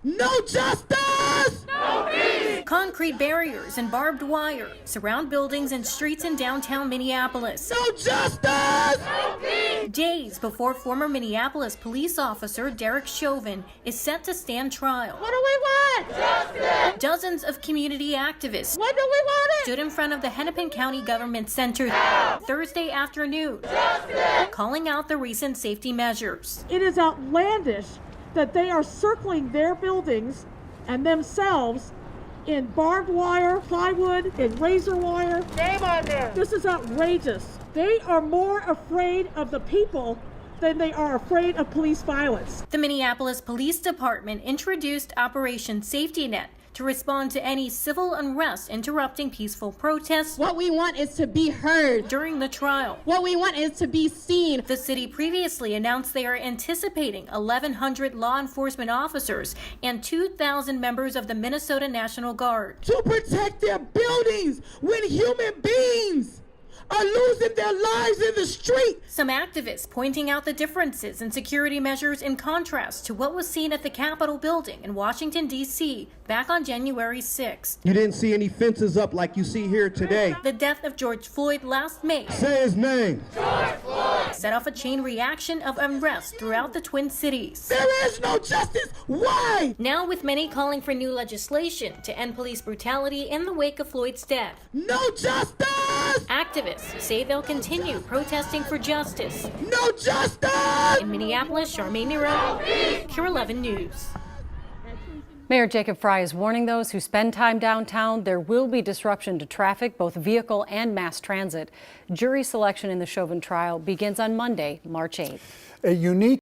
No justice! No peace! Concrete barriers and barbed wire surround buildings and streets in downtown Minneapolis. No justice! No peace! Days before former Minneapolis police officer Derek Chauvin is set to stand trial. What do we want? Justice! Dozens of community activists When do we want it? stood in front of the Hennepin County Government Center Thursday afternoon, calling out the recent safety measures. It is outlandish that they are circling their buildings and themselves in barbed wire, plywood, and razor wire. Shame on them. This is outrageous. They are more afraid of the people than they are afraid of police violence. The Minneapolis Police Department introduced Operation Safety Net to respond to any civil unrest interrupting peaceful protests What we want is to be heard. during the trial. What we want is to be seen. The city previously announced they are anticipating 1,100 law enforcement officers and 2,000 members of the Minnesota National Guard. To protect their buildings when human beings are losing their lives in the street. Some activists pointing out the differences in security measures in contrast to what was seen at the Capitol building in Washington, D.C. back on January 6th. You didn't see any fences up like you see here today. The death of George Floyd last May Say his name. set off a chain reaction of unrest throughout the Twin Cities. There is no justice. Why? Now with many calling for new legislation to end police brutality in the wake of Floyd's death. No justice! Activists say they'll continue protesting for justice. No justice! In Minneapolis, Charmaine Nero, Pure 11 News. Mayor Jacob Fry is warning those who spend time downtown there will be disruption to traffic, both vehicle and mass transit. Jury selection in the Chauvin trial begins on Monday, March 8th. A unique